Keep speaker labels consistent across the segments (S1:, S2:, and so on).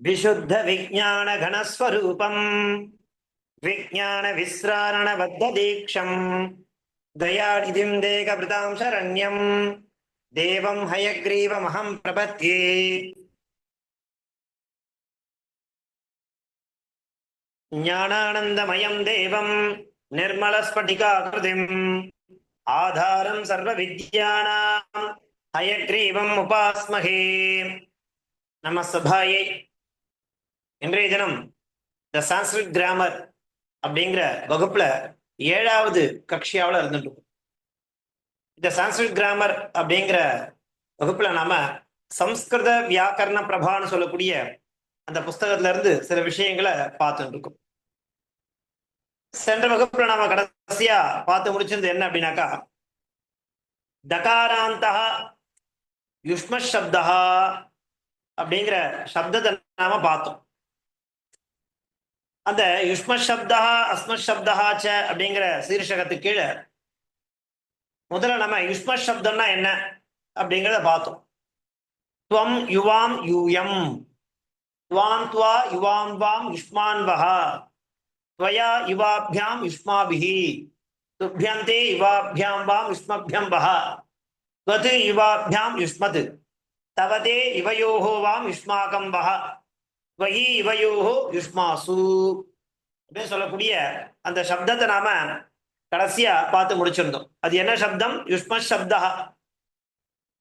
S1: विशुद्ध विज्ञान घनस्वरूपम विज्ञान विस्रारण बद्ध दीक्षम दयानिधिं देहभृतां शरण्यं देवं हयग्रीवमहं प्रपद्ये। ज्ञानानन्दमयं देवं निर्मलस्फटिकाकृतिम् आधारं सर्वविद्यानां हयग्रीवम् उपास्महे। நம்ம சபாயை இன்றைய தினம் த சான்ஸ்கிரிட் கிராமர் அப்படிங்கிற வகுப்புல 7வது கட்சியாவில் இருந்துட்டு இந்த சான்ஸ்கிரிட் கிராமர் அப்படிங்கிற வகுப்புல நாம சம்ஸ்கிருத வியாக்கரண பிரபான்னு சொல்லக்கூடிய அந்த புஸ்தகத்துல இருந்து சில விஷயங்களை பார்த்துட்டு இருக்கோம். சென்ற வகுப்புல நாம கடைசியா பார்த்து முடிச்சிருந்தது என்ன அப்படின்னாக்கா, தகாராந்தா யுஷ்ம சப்தா அப்படிங்கிற சப்தத்தை நாம பார்த்தோம். அந்த யுஷ்ம சப்தா அஸ்மத் சப்தா ச அப்படிங்கிற சீர்ஷகத்துக்கு கீழே முதல்ல நம்ம யுஷ்ம சப்தம்னா என்ன அப்படிங்கிறத பார்த்தோம். துவம் யுவாம் யூயம், துவாம் துவா யுவாம் வாம் யுஷ்மான் வஹா, துவயா யுவாபியாம் யுஷ்மாபிஹி, துப்யந்தே யுவாபியாம் வாம் யுஷ்மபியம் வஹா, துவது யுவாபியாம் யுஷ்மத், தவதே இவயோஹோ வாம் யுஷ்மாகம் வஹ, வஹி இவயோஹோ யுஷ்மாசு அப்படின்னு சொல்லக்கூடிய அந்த சப்தத்தை நாம கடைசியா பார்த்து முடிச்சிருந்தோம். அது என்ன சப்தம்? யுஷ்ம சப்தா.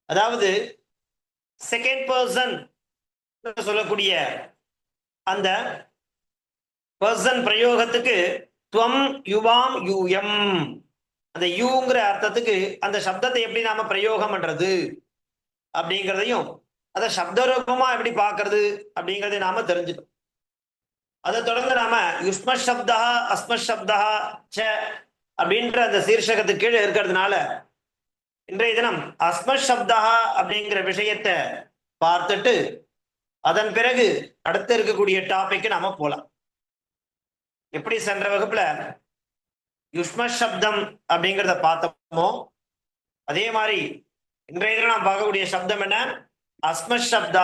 S1: அதாவது செகண்ட் பர்சன் சொல்லக்கூடிய அந்த பர்சன் பிரயோகத்துக்கு துவம் யுவாம் யூயம், அந்த யூங்கிற அர்த்தத்துக்கு அந்த சப்தத்தை எப்படி நாம பிரயோகம் பண்றது அப்படிங்கிறதையும் அதை சப்தரூபமா எப்படி பார்க்கறது அப்படிங்கிறதையும் நாம தெரிஞ்சுக்கணும். அதை தொடர்ந்து நாம யுஷ்ம சப்தா அஸ்மத் சப்தா ச அப்படின்ற அந்த சீர்ஷகத்துக்கு கீழே இருக்கிறதுனால இன்றைய தினம் அஸ்மத் சப்தா அப்படிங்கிற விஷயத்தை பார்த்துட்டு அதன் பிறகு அடுத்து இருக்கக்கூடிய டாபிக் நாம போலாம். எப்படி சென்ற வகுப்புல யுஷ்ம சப்தம் அப்படிங்கிறத பார்த்தோமோ அதே மாதிரி இன்றைய தினம் நாம் பார்க்கக்கூடிய சப்தம் என்ன? அஸ்மத் சப்தா.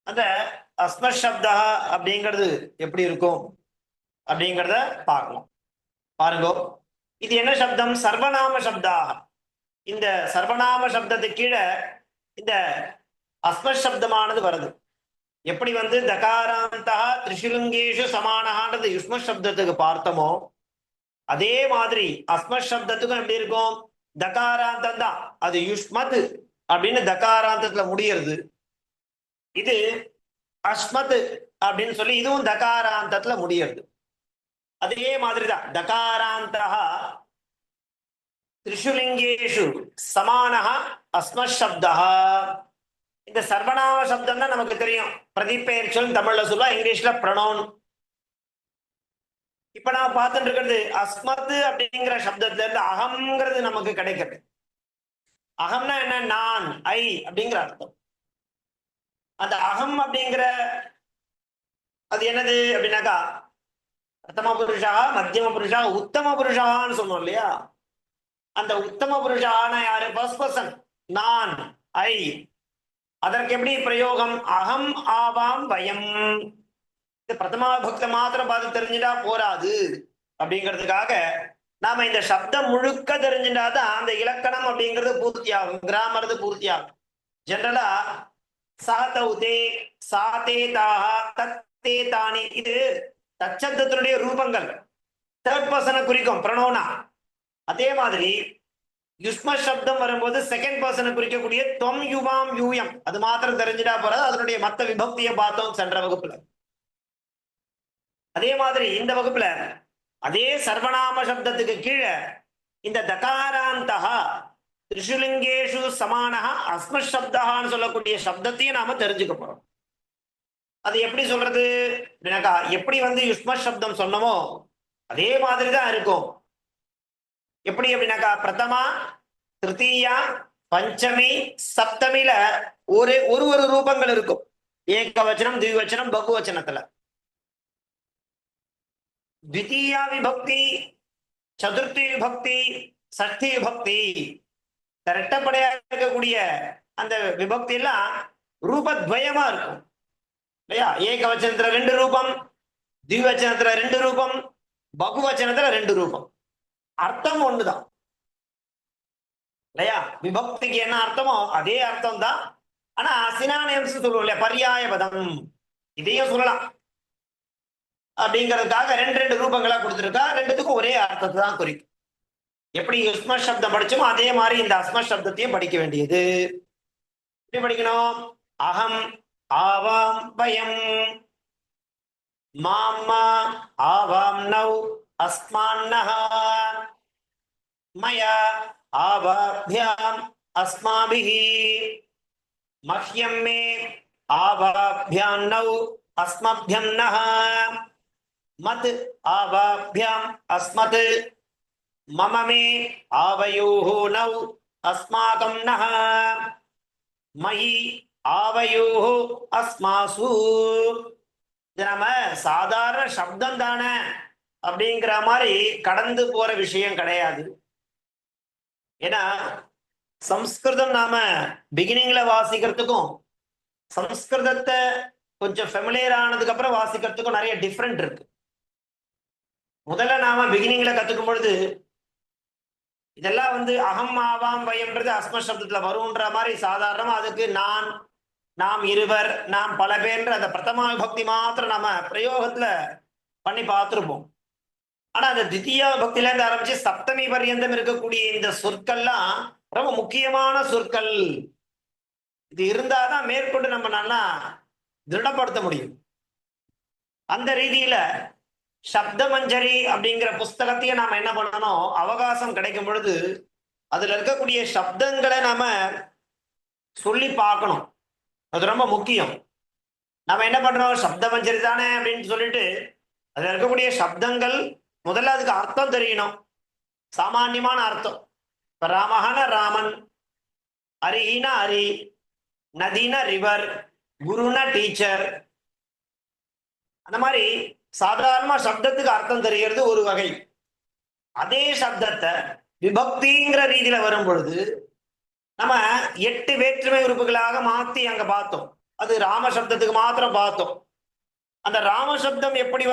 S1: அந்த அஸ்மத் சப்தா அப்படிங்கிறது எப்படி இருக்கும் அப்படிங்கிறத பார்க்கலாம். பாருங்க, இது என்ன சப்தம்? சர்வநாம சப்தா. இந்த சர்வநாம சப்தத்துக்கு கீழே இந்த அஸ்மத் சப்தமானது வருது. எப்படி தகாராந்தா திரிசுலிங்கேஷு சமானகான்றது யுஷ்ம சப்தத்துக்கு பார்த்தோமோ அதே மாதிரி அஸ்மத் சப்தத்துக்கும் எப்படி இருக்கும்? தகாராந்தம் தான். அது யுஷ்மத் அப்படின்னு தகாராந்தத்துல முடியறது. இது அஸ்மத் அப்படின்னு சொல்லி இதுவும் தகாராந்தத்துல முடியறது. அதே மாதிரிதான் தகாராந்தா திரிசுலிங்கேஷு சமானஹா அஸ்மத் சப்தா. இந்த சர்வநாம சப்தம் தான் நமக்கு தெரியும். பிரதிபெயர் சொல் தமிழ்ல சொல்லுவா, இங்கிலீஷ்ல ப்ரொனவுன். இப்ப நான் பார்த்துட்டு இருக்கிறது அஸ்மத் அப்படிங்கிற சப்தத்துல இருந்து அகம்ங்கிறது நமக்கு கிடைக்கிறது. அகம்னா என்ன? நான், ஐ அப்படிங்கிற அர்த்தம். அந்த அகம் அப்படிங்கிற அது என்னது அப்படின்னாக்கா, பிரதம புருஷா, மத்தியம புருஷா, உத்தம புருஷான்னு சொன்னோம் இல்லையா? அந்த உத்தம புருஷான யாரு? ஃபர்ஸ்ட் பர்சன், நான், ஐ. அதற்கு எப்படி பிரயோகம்? அகம் ஆவாம் வயம். பிரதமா பக்த மாத்திரம் பார்த்து தெரிஞ்சுட்டா போராது அப்படிங்கிறதுக்காக நாம இந்த சப்தம் முழுக்க தெரிஞ்சுட்டாதான் அந்த இலக்கணம் அப்படிங்கிறது பூர்த்தி ஆகும், கிராமர் பூர்த்தி ஆகும். ஜெனரலா சாதே சாதே தாஹா தத்தே தானி, இது தச்சப்தத்தினுடைய ரூபங்கள், தேர்ட் பர்சனை குறிக்கும் ப்ரொனவுனா. அதே மாதிரி யுஷ்ம சப்தம் வரும்போது செகண்ட் பர்சனை குறிக்கக்கூடிய தொம் யுவாம் யூயம், அது மாத்திரம் தெரிஞ்சுட்டா போறாது. அதனுடைய மத்த விபக்தியை பார்த்தோம் சென்ற வகுப்புல. அதே மாதிரி இந்த வகுப்புல அதே சர்வநாம சப்தத்துக்கு கீழே இந்த தகாராந்தா திரிசுலிங்கேஷு சமானஹா அஸ்மத் சப்தான்னு சொல்லக்கூடிய சப்தத்தையும் நாம தெரிஞ்சுக்க போறோம். அது எப்படி சொல்றது அப்படின்னாக்கா, எப்படி யுஷ்ம சப்தம் சொன்னமோ அதே மாதிரிதான் இருக்கும். எப்படி அப்படின்னாக்கா, பிரதமா, திருத்தீயா, பஞ்சமி, சப்தமில ஒரு ஒரு ரூபங்கள் இருக்கும். ஏகவச்சனம், திவிவச்சனம், பகுவச்சனத்துல. द्वितीया विभक्ति, சதுர்த்தி விபக்தி, சஷ்டி விபக்தி, ரெட்டப்படையா இருக்கக்கூடிய அந்த விபக்தி எல்லாம் ரூபத்வயமா இருக்கும். இல்லையா? ஏகவச்சனத்துல 2 ரூபம், திவச்சனத்துல 2 ரூபம், பகுவச்சனத்துல 2 ரூபம். அர்த்தம் ஒண்ணுதான் இல்லையா? விபக்திக்கு என்ன அர்த்தமோ அதே அர்த்தம் தான். ஆனா சினானியம்ஸ் சொல்லுவோம் இல்லையா, பர்யாய பதம், இதையும் சொல்லலாம் அப்படிங்கிறதுக்காக 2 ரூபங்களா கொடுத்திருக்கா. ரெண்டுத்துக்கும் ஒரே அர்த்தத்தை தான் குறிக்கும். எப்படி யுஸ்ம சப்தம் படிச்சோமோ அதே மாதிரி இந்த அஸ்ம சப்தத்தையும் படிக்க வேண்டியது. எப்படி படிக்கணும்? அகம் ஆவாம் பயம், மாம்மா ஆவாம் நௌ அஸ்மான்னஹ, மயா ஆவாभ्याम् अस्माभिः, मह्यं मे आवाभ्यां नौ अस्मभ्यं नः, मत् आवाभ्याम् अस्मत्, मम मे आवयोः नौ अस्माकं नः, मयि आवयोः अस्मासु. இது நம்ம சாதாரண சப்தம் தானே அப்படிங்கிற மாதிரி கடந்து போற விஷயம் கிடையாது. ஏன்னா சம்ஸ்கிருதம் நாம பிகினிங்ல வாசிக்கிறதுக்கும் சம்ஸ்கிருதத்தை கொஞ்சம் ஃபெமிலியர் ஆனதுக்கு அப்புறம் வாசிக்கிறதுக்கும் நிறைய டிஃப்ரெண்ட் இருக்கு. முதல்ல நாம பிகினிங்ல கத்துக்கும் பொழுது இதெல்லாம் அகம் ஆவாம் பயம்ன்றது அஸ்ம சப்தத்துல வரும்ன்ற மாதிரி சாதாரணமா அதுக்கு நான், நாம் இருவர், நாம் பல பேர்ன்ற அந்த பிரதமா விபக்தி மாத்திரம் நாம பிரயோகத்துல பண்ணி பார்த்துருப்போம். ஆனா அந்த தித்தியா பக்தியில இருந்து ஆரம்பிச்சு சப்தமி பர்யந்தம் இருக்கக்கூடிய இந்த சொற்கள்லாம் ரொம்ப முக்கியமான சொற்கள். இது இருந்தாதான் மேற்கொண்டு நம்ம நல்லா திருடப்படுத்த முடியும். அந்த ரீதியில சப்த மஞ்சரி அப்படிங்கிற புஸ்தகத்தையும் நாம என்ன பண்ணணும், அவகாசம் கிடைக்கும் பொழுது அதுல இருக்கக்கூடிய சப்தங்களை நாம சொல்லி பார்க்கணும். அது ரொம்ப முக்கியம். நம்ம என்ன பண்றோம், சப்த மஞ்சரி தானே அப்படின்னு சொல்லிட்டு அதுல இருக்கக்கூடிய சப்தங்கள் முதல்ல அதுக்கு அர்த்தம் தெரியணும், சாமான்யமான அர்த்தம். இப்ப ராமஹன ராமன், அரிஹினா அரி, நதினா ரிவர், குருனா டீச்சர். அந்த மாதிரி சாதாரண சப்தத்துக்கு அர்த்தம் தெரிகிறது ஒரு வகை. அதே சப்தத்தை விபக்திங்கிற ரீதியில வரும் பொழுது நம்ம 8 வேற்றுமை உறுப்புகளாக மாத்தி அங்க பார்த்தோம். அது ராம சப்தத்துக்கு மாத்திரம் பார்த்தோம். அந்த ராம சப்தம் எப்படி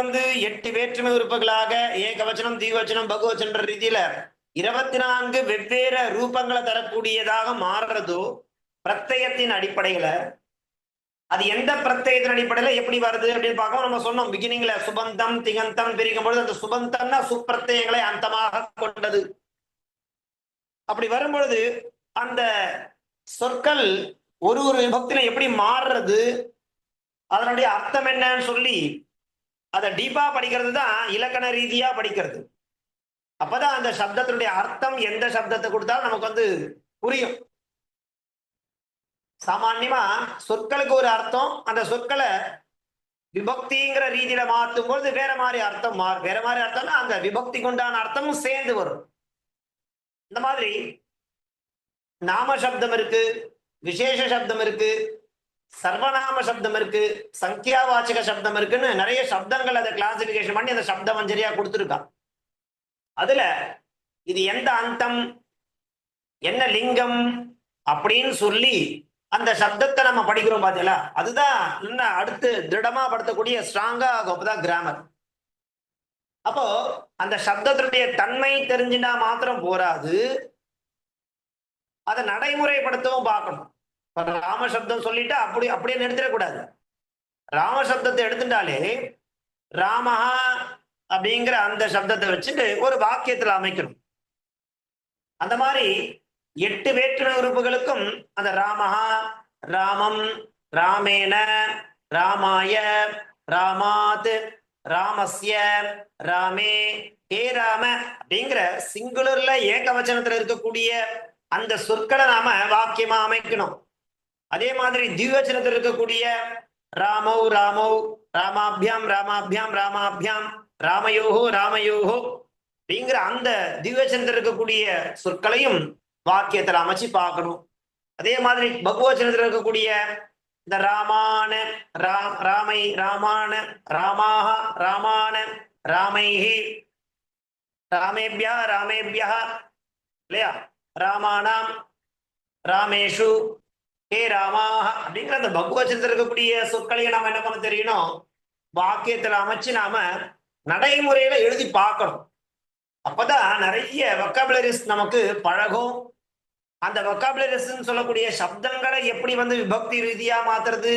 S1: 8 வேற்றுமை உறுப்புகளாக ஏகவச்சனம், தீவச்சனம், பகுவச்சன ரீதியில 24 வெவ்வேறு ரூபங்களை தரக்கூடியதாக மாறுறதோ பிரத்யத்தின் அடிப்படையில, அது எந்த பிரத்யத்தின் அடிப்படையில எப்படி வருது அப்படின்னு பார்க்க நம்ம சொன்னோம். பிகினிங்ல சுபந்தம் திகந்தம் பிரிக்கும் பொழுது அந்த சுபந்தம்னா சுப்பிரத்யங்களை அந்தமாக கொண்டது. அப்படி வரும்பொழுது அந்த சொற்கள் ஒரு ஒரு விபக்தியில எப்படி மாறுறது, அதனுடைய அர்த்தம் என்னன்னு சொல்லி அதை டீப்பா படிக்கிறது தான் இலக்கண ரீதியா படிக்கிறது. அப்பதான் அந்த சப்தத்தினுடைய அர்த்தம் எந்த சப்தத்தை கொடுத்தாலும் நமக்கு புரியும். சாமான்யமா சொற்களுக்கு ஒரு அர்த்தம், அந்த சொற்களை விபக்திங்கிற ரீதியில மாற்றும் பொழுது வேற மாதிரி அர்த்தம் மாறும். வேற மாதிரி அர்த்தம்னா அந்த விபக்திக்கு உண்டான அர்த்தமும் சேர்ந்து வரும். இந்த மாதிரி நாம சப்தம் இருக்கு, விசேஷ சப்தம் இருக்கு, சர்வநாம சப்தம் இருக்கு, சங்கியாவாச்சக சப்தம் இருக்குன்னு நிறைய சப்தங்கள் அதை கிளாசிபிகேஷன் பண்ணி அந்த சப்த மஞ்சரியா கொடுத்துருக்கான். அதுல இது எந்த அந்தம், என்ன லிங்கம் அப்படின்னு சொல்லி அந்த சப்தத்தை நம்ம படிக்கிறோம் பாத்தீங்களா, அதுதான் இன்னும் அடுத்து திருடமா படுத்தக்கூடிய ஸ்ட்ராங்கா ஆகும். அப்பதான் கிராமர். அப்போ அந்த சப்தத்தினுடைய தன்மை தெரிஞ்சுனா மாத்திரம் போராது, அதை நடைமுறைப்படுத்தவும் பார்க்கணும். ராம சப்தம் சொல்லிட்டு அப்படியே நிறுத்திடக்கூடாது. ராம சப்தத்தை எடுத்துட்டாலே ராமஹா அப்படிங்கிற அந்த சப்தத்தை வச்சுட்டு ஒரு வாக்கியத்துல அமைக்கணும். அந்த மாதிரி 8 வேற்றுமை உறுப்புகளுக்கும் அந்த ராமஹா, ராமம், ராமேன, ராமாய, ராமாத், ராமஸ்ய, ராமே, ஹே ராம அப்படிங்கிற சிங்குலர்ல ஏகவச்சனத்துல இருக்கக்கூடிய அந்த சொற்களை நாம வாக்கியமா அமைக்கணும். அதே மாதிரி திவச்சனத்தில் இருக்கக்கூடிய ராமௌ ராமௌ, ராமாபியாம் ராமாபியாம் ராமாபியாம், ராமயோகோ ராமயோகோ அப்படிங்கிற அந்த திவச்சனத்தில் இருக்கக்கூடிய சொற்களையும் வாக்கியத்தில் அமைச்சு பார்க்கணும். அதே மாதிரி பகுவச்சனத்தில் இருக்கக்கூடிய இந்த ராமான, ராமை, ராமான, ராமாக, ராமான, ராமைஹி, ராமேபியா, ராமேபியா இல்லையா, ராமானாம், ராமேஷு, ஹே ராமாக அப்படிங்கிற அந்த பகுவச்சனத்தில் இருக்கக்கூடிய சொற்களையும் நாம என்ன பண்ண தெரியணும், வாக்கியத்துல அமைச்சு நாம நடைமுறையில எழுதி பார்க்கணும். அப்பதான் நிறைய வொக்காபுலரிஸ் நமக்கு பழகும். அந்த வொக்காபுலரிஸ் சொல்லக்கூடிய சப்தங்களை எப்படி விபக்தி ரீதியா மாத்துறது,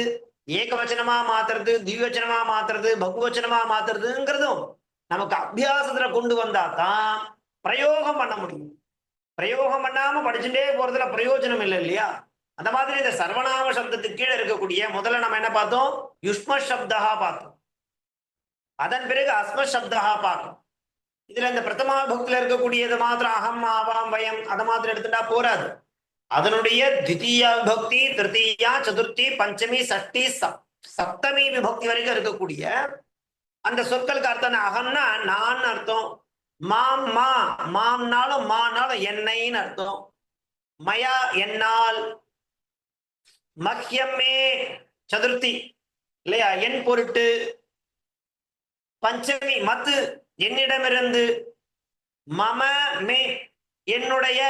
S1: ஏகவச்சனமா மாத்துறது, திவ்யவச்சனமா மாத்துறது, பகுவச்சனமா மாத்துறதுங்கிறதும் நமக்கு அபியாசத்துல கொண்டு வந்தா தான் பிரயோகம் பண்ண முடியும். பிரயோகம் பண்ணாம படிச்சுட்டே போறதுல பிரயோஜனம் இல்லை இல்லையா? அந்த மாதிரி இந்த சர்வநாம சப்தத்துக்கு கீழே இருக்கக்கூடிய முதல்ல நம்ம என்ன பார்த்தோம், யுஷ்ம சப்தா பார்த்தோம். அதன் பிறகு அஸ்ம சப்தா பார்க்கணும். இதுல இந்த பிரதமா பக்தியில இருக்கக்கூடியது மாத்திரம் அகம் ஆவாம் வயம் அதை மாத்திரம் எடுத்துட்டா போராது. அதனுடைய தித்திய விபக்தி, திருத்தீயா, சதுர்த்தி, பஞ்சமி, சஷ்டி, சப்தமி விபக்தி வரைக்கும் இருக்கக்கூடிய அந்த சொற்களுக்கு அர்த்தம் அகம்னா நான் அர்த்தம், மாம் மா மாம்னாலும் மானாலும் என்னைன்னு அர்த்தம், மயா என்னால், மஹ்யமே சதுர்த்தி இல்லையா என் பொருட்டு, பஞ்சமி மத்து என்னிடமிருந்து, மம மே என்னுடைய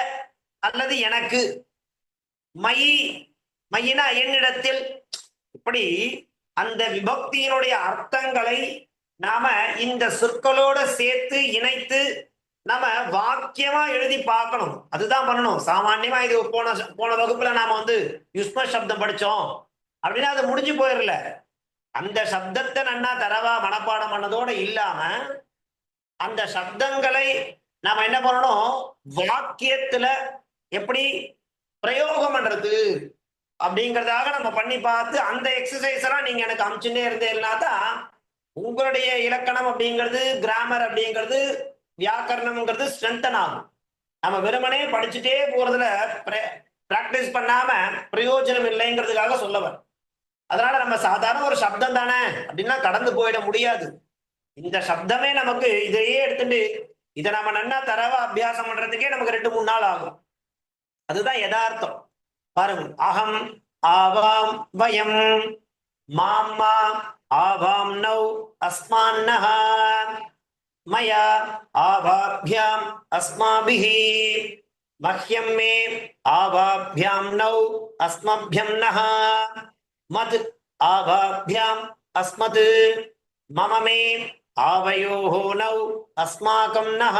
S1: அல்லது எனக்கு, மயி மயினா என்னிடத்தில். இப்படி அந்த விபக்தியினுடைய அர்த்தங்களை நாம இந்த சொற்களோட சேர்த்து இணைத்து நாம வாக்கியமா எழுதி பார்க்கணும். அதுதான் பண்ணணும். சாமான்யமா இது போன வகுப்புல நாம யுஷ்ம சப்தம் படிச்சோம் அப்படின்னா அது முடிஞ்சு போயிடல. அந்த சப்தத்தை நன்னா தரவா மனப்பாடம் பண்ணதோட இல்லாம அந்த சப்தங்களை நாம என்ன பண்ணணும், வாக்கியத்துல எப்படி பிரயோகம் பண்றது அப்படிங்கிறதாக நம்ம பண்ணி பார்த்து அந்த எக்ஸசைஸ் எல்லாம் நீங்க எனக்கு அமிச்சுட்டே இருந்தேன்னா தான் உங்களுடைய இலக்கணம் அப்படிங்கிறது, கிராமர் அப்படிங்கிறது, வியாக்கரணம்ங்கிறது ஸ்ட்ரென்தன் ஆகும். நம்ம வெறுமனே படிச்சுட்டே போறதுல பிராக்டிஸ் பண்ணாம பிரயோஜனம் இல்லைங்கிறதுக்காக சொல்லவர். அதனால நம்ம சாதாரண ஒரு சப்தம் தானே அப்படின்னா கடந்து போயிட முடியாது. இந்த சப்தமே நமக்கு இதையே எடுத்துட்டு இதை நம்ம நன்னா தரவா அபியாசம் பண்றதுக்கே நமக்கு 2-3 நாள் ஆகும். அதுதான் யதார்த்தம். பாருங்க, அகம் ஆவாம் வயம், மாம்மா ஆவாம் நௌ அஸ்மான்னஹ, மயா ஆவாப்யாம் அஸ்மாபிஹி, மஹ்யம் மே ஆவாப்யாம் நௌ அஸ்மப்யம் நஹ, மத் ஆவாப்யாம் அஸ்மத், மம மே ஆவயோஹ நௌ அஸ்மாகம் நஹ,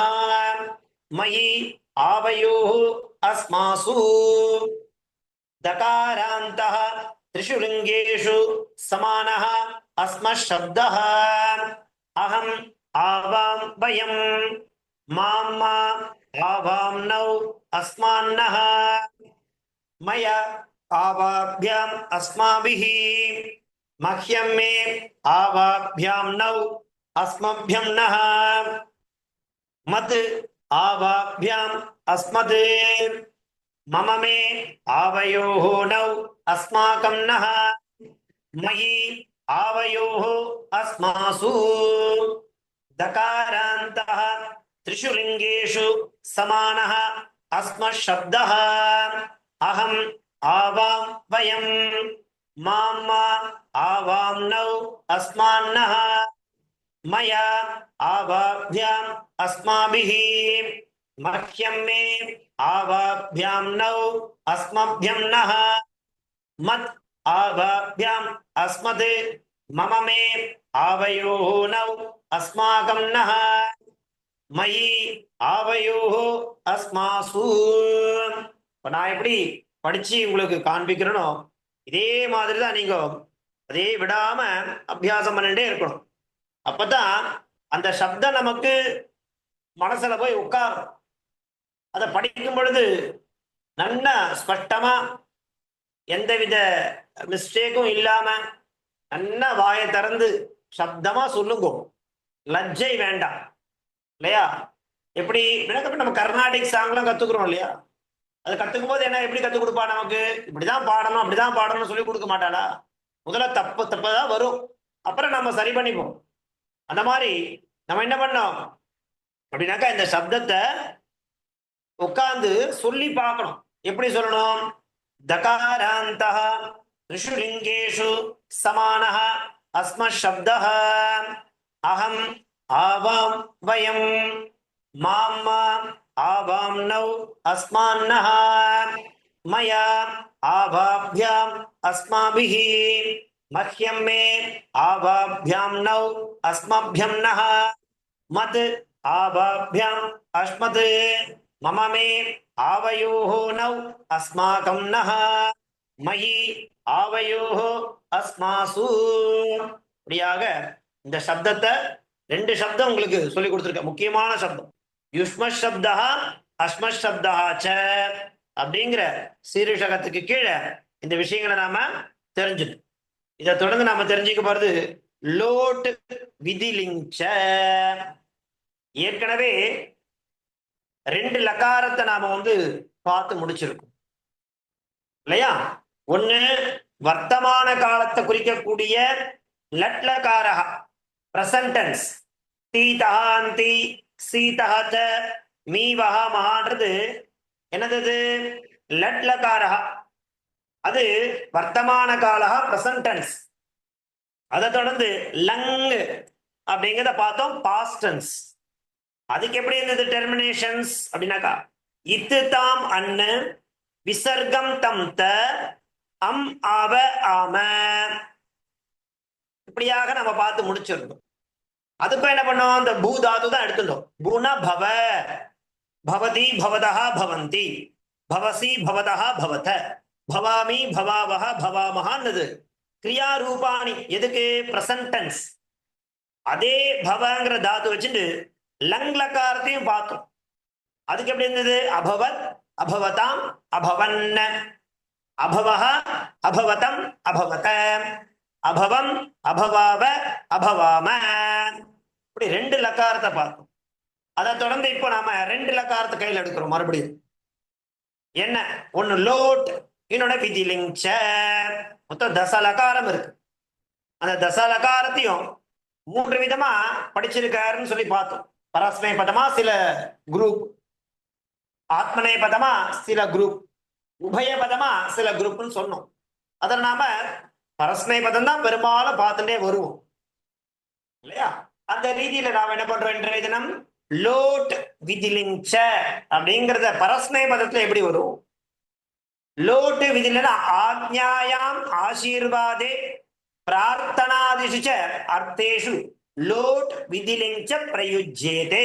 S1: மயி ஆவயோஹ அஸ்மாசு. दकारान्तः त्रिषु लिङ्गेषु समानः अस्मशब्दः, अहम् आवां वयं, माम्मा आवां नौ अस्मान्नः, मया आवाभ्याम् अस्माभिः, मह्यं मे आवाभ्यां नौ अस्मभ्यं नः, मत् आवाभ्याम् अस्मत्, मम मे आवयोः नौ अस्माकं नः, मयि आवयोः अस्मासु. दकारान्तः त्रिषु लिङ्गेषु समानः अस्मशब्दः, अहम् आवां वयं, माम्मा आवां नौ अस्मान्नः, मया आवाभ्याम् अस्माभिः, मह्यं मे आवाभ्यां नौ अस्मभ्यं नः, मत् आवाभ्याम् अस्मत्, मम मे आवयोः नौ अस्माकं नः, मयि आवयोः अस्मासु. நான் எப்படி படிச்சு உங்களுக்கு காண்பிக்கிறனோ இதே மாதிரி தான் நீங்க அதே விடாம அபியாசம் பண்ணிட்டே இருக்கணும். அப்பதான் அந்த சப்தம் நமக்கு மனசுல போய் உட்காரும். அதை படிக்கும் பொழுது நல்லா ஸ்பஷ்டமா எந்தவித மிஸ்டேக்கும் இல்லாம நல்லா வாயை திறந்து சப்தமா சொல்லுங்க. லஜ்ஜை வேண்டாம் இல்லையா? எப்படி நம்ம கர்நாடிக் சாங்லாம் கத்துக்கிறோம் இல்லையா? அது கத்துக்கும் போது என்ன எப்படி கத்துக் கொடுப்பா நமக்கு? இப்படிதான் பாடணும் அப்படிதான் பாடணும்னு சொல்லி கொடுக்க மாட்டாளா? முதல்ல தப்புதான் வரும், அப்புறம் நம்ம சரி பண்ணிப்போம். அந்த மாதிரி நம்ம என்ன பண்ணோம் அப்படின்னாக்கா இந்த சப்தத்தை உட்கார்ந்து சொல்லி பார்க்கணும். எப்படி சொல்லணும்? தகாராந்தः த்ரிஷு லிங்கேஷு சமானः அஸ்மசப்தः, அஹம் ஆவாம் வயம், மாம்மா ஆவாம் நௌ அஸ்மான்னः, மயா ஆவாப்யாம் அஸ்மாபிஹ மஹ்யம் மே ஆவாப்யாம் நௌ அஸ்மப்யம் நஹ மத் ஆவாப்யாம் அஸ்மத் மம மே ஆவயோஹோ நௌ அஸ்மாகம் நஹ மயி ஆவயோஹோ அஸ்மாசு. இப்படியாக இந்த சப்தத்தை ரெண்டு சப்தம் உங்களுக்கு சொல்லி கொடுத்துருக்க. முக்கியமான சப்தம் யுஷ்ம சப்தா அஸ்ம சப்தா ச அப்படிங்கிற சீர்ஷகத்துக்கு கீழே இந்த விஷயங்களை நாம தெரிஞ்சுக்கணும். இதை தொடர்ந்து நாம தெரிஞ்சுக்க போறது லோட் விதிலிங்க. ஏற்கனவே ரெண்டு லகாரத்தை நாம பார்த்து முடிச்சிருக்கோம் இல்லையா? ஒண்ணு வர்த்தமான காலத்தை குறிக்கக்கூடிய லட்லகாரஹ பிரசன்ட் டென்ஸ் தீதஹாந்தி சீதஹ மீவஹ மகான்றது என்னது? லட்லகாரஹ. அது வர்த்தமான காலஹ பிரசன்ட் டென்ஸ். அதை தொடர்ந்து லங் அப்படிங்கிறத பார்த்தோம் பாஸ்ட் டென்ஸ். அதுக்கு எப்படி இருந்தது டெர்மினேஷன்ஸ் அப்படின்னாக்கா இத்து தாம் அன்னு விசர்க்கம் தம் த அம் ஆவ ஆம. இப்படியாக நம்ம பார்த்து முடிச்சிருந்தோம். அதுக்கும் என்ன பண்ணோம்? இந்த பூதாது தான் எடுத்துட்டோம். பூன பவ பவதி பவதா பவந்தி பவசி பவதா பவத பவாமி பவாவஹ பவாமஹான்னது கிரியா ரூபாணி. எதுக்கு? Present tense. அதே பவங்கிற தாத்து வச்சுட்டு லங் லகாரத்தையும் பார்த்தோம். அதுக்கு எப்படி இருந்தது? அபவத் அபவதாம் அபவன் அபவஹ அபவதம் அபவத அபவம் அபவாவ அபவாம. இப்படி ரெண்டு லக்காரத்தை பார்த்தோம். அதை தொடர்ந்து இப்போ நாம ரெண்டு லக்காரத்தை கையில் எடுக்கிறோம். மறுபடியும் என்ன? ஒன்னு லோட், இன்னொன்னு விதிலிங்க. மொத்தம் தசலகாரம் இருக்கு. அந்த தசலகாரத்தையும் மூன்று விதமா படிச்சிருக்காருன்னு சொல்லி பார்த்தோம். பரஸ்மை பதமா சில குரூப், ஆத்மனை பதமா சில குரூப், உபய பதமா சில குரூப்னு சொன்னோம். அதை நாம பரஸ்மை பதம் தான் பெரும்பாலும் பார்த்துட்டே வருவோம் இல்லையா? அந்த ரீதியில நாம என்ன பண்றோம் இன்றைய தினம்? லோட் விதிலிங்க அப்படிங்கிறத பரஸ்மை பதத்துல எப்படி வரும்? லோட் விதிலனா ஆக்ஞாயாம் ஆசீர்வாதே பிரார்த்தனாதிஷு ச அர்த்தேஷு லோட் விதிலிங்க பிரயுஜ்யதே.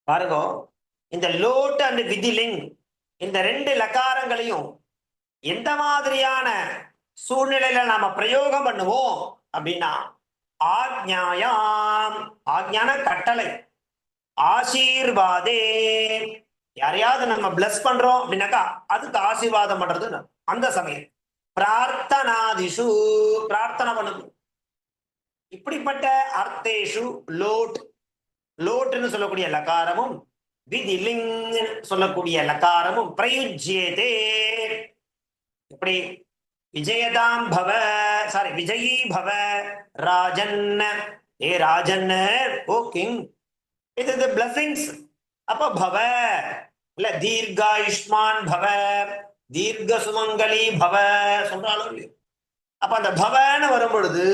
S1: பாருங்க, இந்த லோட் அண்ட் விதிலிங் இந்த ரெண்டு லகாரங்களையும் எந்த மாதிரியான சூழ்நிலையில நாம பிரயோகம் பண்ணுவோம் அப்படின்னா ஆக்ஞாயாம், ஆக்ஞான கட்டளை, ஆசீர்வாதே யாரையாவது நம்ம பிளஸ் பண்றோம் அப்படின்னாக்கா அதுக்கு ஆசீர்வாதம் பண்றது அந்த சமயம். பிரார்த்தனாதிஷு பிரார்த்தனை பண்ணுது. இப்படிப்பட்ட அர்த்தேஷு லோட், லோட்னு சொல்லக்கூடிய லகாரமும் விதிலிங் சொல்லக்கூடிய லகாரமும் பிரயுஜ்யதே. எப்படி? விஜயதாம் பவ, சாரி விஜயீ பவ ராஜன், ஏ ராஜன் ஓ கிங். இது பிளஸிங்ஸ். அப்ப பவ இல்ல தீர்காயுஷ்மான் பவ, தீர்க்க சுமங்கலி பவ சொல்றாலும் இல்லையோ. அப்ப அந்த பவன்னு வரும் பொழுது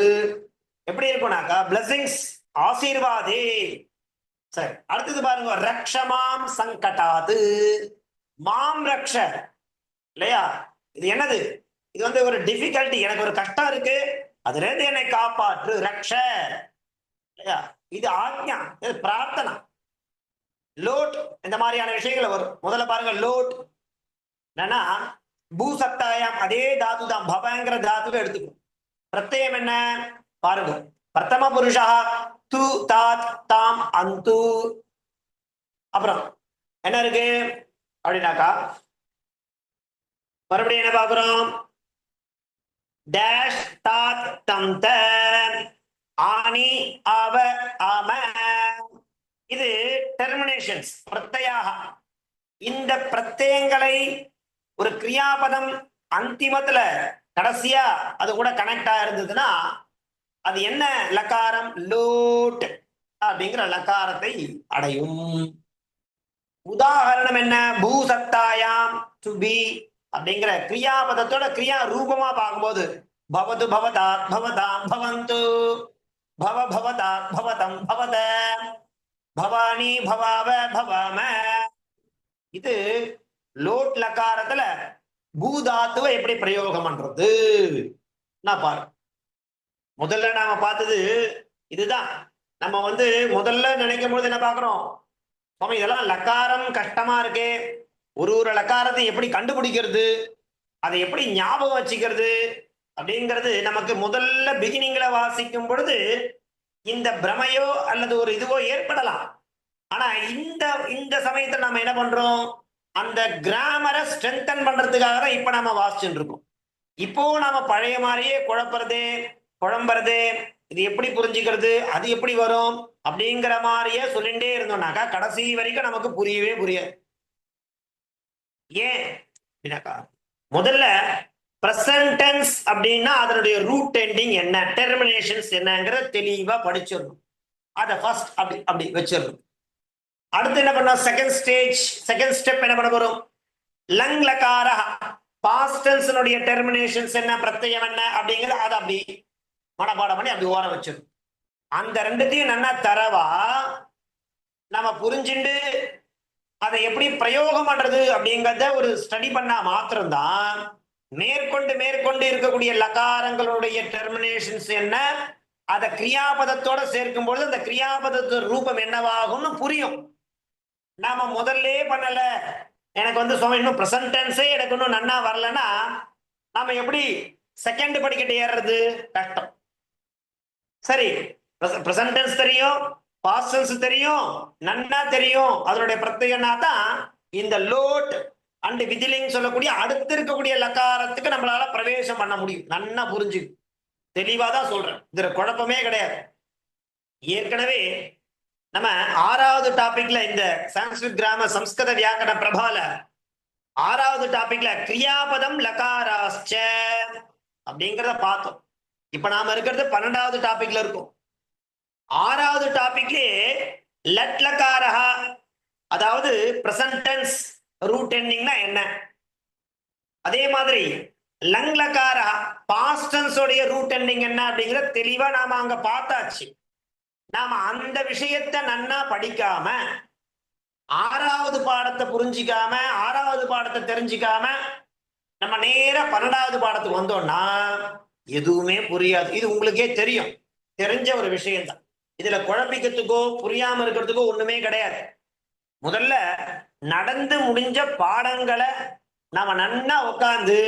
S1: எப்படி இருக்கும்னாக்கா பிளஸிங்ஸ், ஆசீர்வாதே. சரி, அடுத்தது பாருங்க, ரக்ஷமாம் சங்கடாது, மாம் ரக்ஷ இல்லையா? இது என்னது? இது ஒரு டிஃபிகல்ட்டி, எனக்கு ஒரு கஷ்டம் இருக்கு, அதுல இருந்து என்னை காப்பாற்று, ரக்ஷ இல்லையா? இது ஆக்ஞா, இது பிரார்த்தனா. லோட் இந்த மாதிரியான விஷயங்கள் வரும். முதல்ல பாருங்க, லோட் என்னன்னா பூசக்தாயாம் அதே தாது தான், பவங்கிற தாதுவை எடுத்துக்கும். பிரத்யம் என்ன பாருங்க, பிரதம புருஷா து தாத் தாம் அந்து. அப்புறம் என்ன இருக்கு அப்படின்னாக்கா மறுபடியும் என்ன பார்க்கிறோம்? டேஷ் தாத் தம் த ஆனி அவ ஆம. இது டெர்மினேஷன்ஸ் பிரத்யாக. இந்த பிரத்யங்களை ஒரு கிரியாபதம் அந்திமத்துல கடைசியா அது கூட கனெக்ட் ஆயிருந்ததுன்னா அது என்ன லகாரம்? லோட் அப்படிங்கிற லகாரத்தை அடையும். உதாரணம் என்ன? பூசக்தாயாம் டு பி அப்படிங்கிற கிரியாபதத்தோட கிரியா ரூபமா பார்க்கும்போது பவது பவதாத் பவதாம் பவந்து, பவ பவதாத் பவதம் பவத, பவானி பவாவ பவாம. இது லோட் லகாரத்துல பூதாத்துவ எப்படி பிரயோகம் பண்றது நான் பாரு. முதல்ல நாம பார்த்தது இதுதான். நம்ம முதல்ல நினைக்கும் போது என்ன பாக்குறோம், சுவாமி இதெல்லாம் லக்காரம் கஷ்டமா இருக்கே, ஒரு ஒரு லக்காரத்தை எப்படி கண்டுபிடிக்கிறது, அதை எப்படி ஞாபகம் வச்சுக்கிறது அப்படிங்கிறது நமக்கு முதல்ல பிகினிங்ல வாசிக்கும் பொழுது இந்த பிரமையோ அல்லது ஒரு இதுவோ ஏற்படலாம். ஆனா இந்த இந்த சமயத்துல நம்ம என்ன பண்றோம், அந்த கிராமரை ஸ்ட்ரென்தன் பண்றதுக்காக தான் இப்ப நம்ம வாசிச்சுட்டு இருக்கோம். இப்போ நாம பழைய மாதிரியே குழம்புறது, இது எப்படி புரிஞ்சுக்கிறது, அது எப்படி வரும் அப்படிங்கிற மாதிரியே சொல்லிட்டே இருந்தோம்னாக்கா கடைசி வரைக்கும் நமக்கு புரியவே புரியாது. ஏன் அப்படின்னாக்கா, முதல்ல பிரசன்ட் டென்ஸ் அப்படின்னா அதனுடைய ரூட் எண்டிங் என்ன, டெர்மினேஷன்ஸ் என்னங்கிறத தெளிவா படிச்சிடணும். அதை ஃபர்ஸ்ட் அப்படி அப்படி வச்சிடணும். அடுத்து என்ன பண்ண, செகண்ட் ஸ்டெப் என்ன பண்ண போறோம், லங் லகார பாஸ்ட் டென்ஸ்னுடைய டெர்மினேஷன்ஸ் என்ன, பிரத்யம் என்ன அப்படிங்கிறது அதை அப்படி மனப்பாடம் பண்ணி அப்படி ஓர வச்சிடும். அந்த ரெண்டுத்தையும் நல்லா தரவா நம்ம புரிஞ்சுண்டு அதை எப்படி பிரயோகம் பண்றது அப்படிங்கிறத ஒரு ஸ்டடி பண்ணா மாத்திரம்தான் மேற்கொண்டு இருக்கக்கூடிய லகாரங்களுடைய டெர்மினேஷன்ஸ் என்ன, அதை கிரியாபதத்தோட சேர்க்கும் பொழுது அந்த கிரியாபதத்தோட ரூபம் என்னவாகும்னு புரியும். நாம முதல்ல பண்ணல, எனக்கு சுவாமி இன்னும் பிரசன்ட் டென்ஸே எனக்கு இன்னும் நன்னா வரலன்னா நாம எப்படி செகண்ட் படிக்கட்டு ஏறுறது, கஷ்டம். சரி, பிரசன்ட் டென்ஸ் தெரியும், பாஸ்ட் டென்ஸ் தெரியும், நன்னா தெரியும், அதனுடைய பிரத்யம்னா தான் இந்த லோட் அண்ட் விதிலிங் சொல்லக்கூடிய அடுத்து இருக்கக்கூடிய லக்காரத்துக்கு நம்மளால பிரவேசம் பண்ண முடியும். நன்னா புரிஞ்சு தெளிவாதான் சொல்றேன், இதுல குழப்பமே கிடையாது. ஏற்கனவே நம்ம 6வது டாபிக்ல இந்த சான்ஸ்கிரிட் கிராமர் சம்ஸ்கிருத வியாக்கரண பிரபால 6வது டாபிக்ல கிரியாபதம் லகாராஸ்ச அப்படிங்கிறத பார்த்தோம். இப்ப நாம இருக்கிறது 12வது டாபிக்ல இருக்கும். 6வது டாபிக்லே லட் லகாரஹா, அதாவது பிரசன்ட் டென்ஸ் ரூட் எண்டிங்னா என்ன, அதே மாதிரி லங் லகாரஹா பாஸ்ட் டென்ஸ் உடைய ரூட் எண்டிங் என்ன அப்படிங்கிற தெளிவா நாம அங்க பார்த்தாச்சு. நாம அந்த விஷயத்தை நன்னா படிக்காம 6வது பாடத்தை புரிஞ்சிக்காம 6வது பாடத்தை தெரிஞ்சிக்காம நம்ம நேரா 12வது பாடத்துக்கு வந்தோம்னா எதுவுமே புரியாது. இது உங்களுக்கே தெரியும், தெரிஞ்ச ஒரு விஷயம்தான். இதுல குழப்பிக்கிறதுக்கோ புரியாம இருக்கிறதுக்கோ ஒண்ணுமே கிடையாது. முதல்ல நடந்து முடிஞ்ச பாடங்களை நாம நன்னா உட்காந்து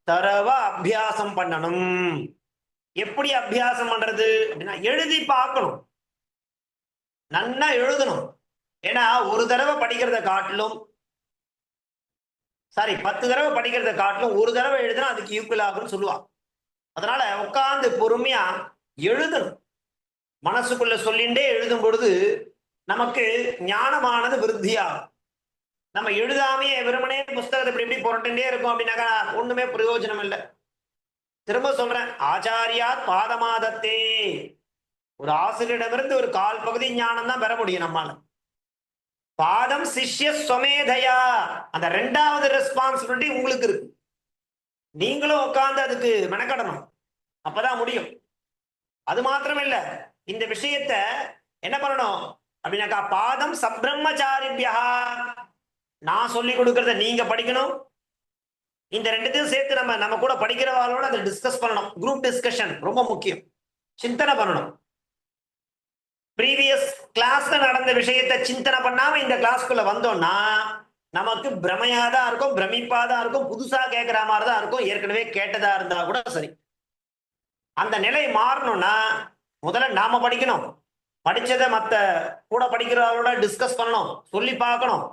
S1: தரவா அபியாசம் பண்ணணும். எப்படி அபியாசம் பண்றது அப்படின்னா, எழுதி பார்க்கணும், நன்னா எழுதணும். ஏன்னா ஒரு தடவை படிக்கிறத காட்டிலும் 10 தடவை படிக்கிறத காட்டிலும் ஒரு தடவை எழுதுனா அதுக்கு ஈக்குவல் ஆகும்னு சொல்லுவாங்க. அதனால உட்கார்ந்து பொறுமையா எழுதணும். மனசுக்குள்ள சொல்லிண்டே எழுதும் பொழுது நமக்கு ஞானமானது விருத்தியாகும். நம்ம எழுதாமையே வெறுமனே புஸ்தகத்தை இப்படி இப்படி புரட்டுண்டே இருக்கும் அப்படின்னாக்கா ஒண்ணுமே பிரயோஜனம் இல்லை. திரும்ப சொல்றேன், ஆச்சாரியாத் பாதமாதத்தே, ஒரு ஆசிரியரிடமிருந்து ஒரு 1/4 பகுதி ஞானம் தான் பெற முடியும் நம்மால. பாதம் சிஷ்ய ஸ்வமேதையா, அந்த 2வது ரெஸ்பான்சிபிலிட்டி உங்களுக்கு இருக்கு. நீங்களும் உட்கார்ந்து அதுக்கு மெனக்கடணும், அப்பதான் முடியும். அது மாத்திரம் இல்ல, இந்த விஷயத்த என்ன பண்ணணும் அப்படின்னாக்கா, பாதம் சப்ரம்மச்சாரிபியா, நான் சொல்லி கொடுக்கறத நீங்க படிக்கணும். இந்த ரெண்டுத்தையும் சேர்த்து நம்ம கூட படிக்கிறவாளோட அதை டிஸ்கஸ் பண்ணணும். குரூப் டிஸ்கஷன் ரொம்ப முக்கியம். சிந்தனை பண்ணணும். ப்ரீவியஸ் கிளாஸ்ல நடந்த விஷயத்தை சிந்தனை பண்ணாம இந்த கிளாஸ்க்குள்ள வந்தோம்னா நமக்கு பிரமையாதான் இருக்கும், பிரமிப்பாதான் இருக்கும், புதுசா கேட்கிற மாதிரி தான் இருக்கும். ஏற்கனவே கேட்டதா இருந்தா கூட சரி. அந்த நிலை மாறணும்னா முதல்ல நாம படிக்கணும், படிச்சதை மத்த கூட படிக்கிறவங்களோட டிஸ்கஸ் பண்ணணும், சொல்லி பார்க்கணும்.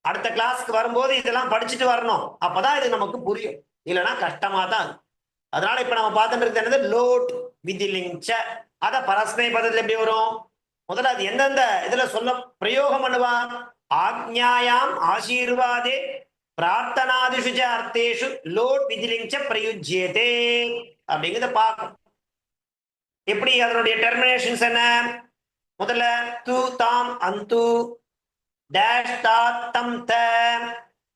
S1: அடுத்த கிளாஸ்க்கு வரும்போது இதெல்லாம் படிச்சுட்டு வரணும், அப்பதான் இது நமக்கு புரியும். இல்லைன்னா கஷ்டமா தான். அதனால இப்ப நம்ம பார்த்துட்டு இருக்கிறது என்னது, லோட் விதிலிங்ச. அத பரஸ்மை பதத்துல எப்படி வரும், முதல்ல அது எந்தெந்த இதுல சொல்ல பிரயோகம் பண்ணுவான், ஆக்ஞாயாம் ஆசீர்வாதே பிரார்த்தனாதிஷு அர்த்தேஷு லோட் விதிலிங்ச பிரயுஜ்யதே அப்படிங்கிறத பார்க்கணும். எப்படி அதனுடைய டெர்மினேஷன்ஸ் என்ன, முதல்ல து தாம் அந்து டேஷ் தாத் தம் த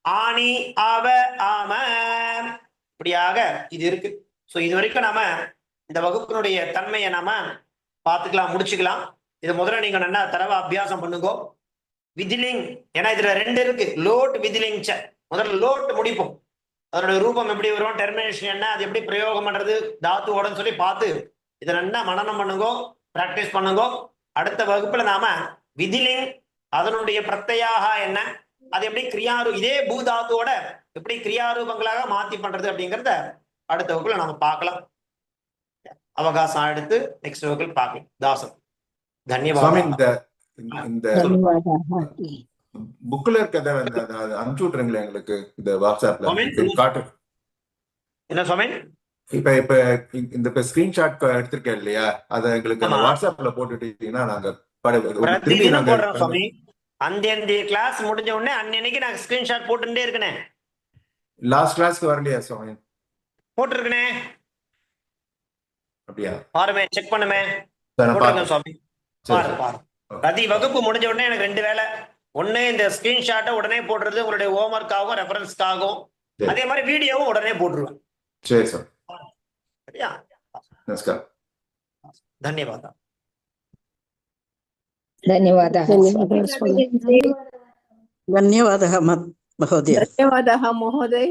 S1: ஆணி ஆவ ஆம, இப்படியாக இது இருக்கு. ஸோ இது வரைக்கும் நாம இந்த வகுப்பினுடைய தன்மையை நாம பார்த்துக்கலாம், முடிச்சுக்கலாம். இது முதல்ல நீங்க நல்லா தரவா அபியாசம் பண்ணுங்க. விதிலிங். ஏன்னா இதுல ரெண்டு இருக்கு, லோட் விதிலிங் ச. முதல்ல லோட் முடிப்போம், அதனுடைய ரூபம் எப்படி வரும், டெர்மினேஷன் என்ன, அது எப்படி பிரயோகம் பண்றது தாத்துவோடன்னு சொல்லி பார்த்து இதை நல்லா மனனம் பண்ணுங்கோ, பிராக்டிஸ் பண்ணுங்கோ. அடுத்த வகுப்புல நாம விதிலிங் அதனுடைய பிரத்யாக என்ன, அது எப்படி கிரியாரு இதே பூதாத்துவோட எப்படி கிரியாரூபங்களாக மாத்தி பண்றது அப்படிங்கறத அடுத்த வகுப்புல நாம பார்க்கலாம். அவகாசம் எடுத்து நெக்ஸ்ட் வகுப்புல பார்க்கலாம். தாசன் தன்யவாதம்.
S2: இந்த புக்ல இருக்கத அனுப்பிச்சு விட்டுருங்களேன் எங்களுக்கு இந்த வாட்ஸ்அப்ல காட்டு.
S1: என்ன சுவாமி?
S2: இப்ப இந்த ஸ்கிரீன்ஷாட் எடுத்திருக்கேன் இல்லையா, அத எங்களுக்கு வாட்ஸ்அப்ல போட்டுட்டீங்கன்னா நாங்க திரும்பி நாங்க
S1: சுவாமி அந்த கிளாஸ் முடிஞ்ச உடனே அன்னைக்கு நான் ஸ்கிரீன்ஷாட் போட்டுட்டே இருக்கனே.
S2: லாஸ்ட் கிளாஸ்க்கு வரலையா சுவாமி?
S1: போட்டுருக்கனே.
S2: அப்படியா?
S1: பாருமே, செக் பண்ணுமே. போட்டுருக்கேன் சுவாமி. பாரு பாரு. பிரதி வகுப்பு முடிஞ்ச உடனே எனக்கு ரெண்டு வேலை. ஒண்ணு இந்த ஸ்கிரீன்ஷாட்டை உடனே போடுறது உங்களுடைய ஹோம்ஒர்க்காகவும் ரெஃபரன்ஸ்க்காகவும், அதே மாதிரி வீடியோவும் உடனே போட்டுருவேன்.
S2: சரி சார்.
S1: சரியா?
S2: நமஸ்காரம்.
S1: धन्यवादः.
S3: धन्यवादः महोदय.
S4: धन्यवादः महोदय.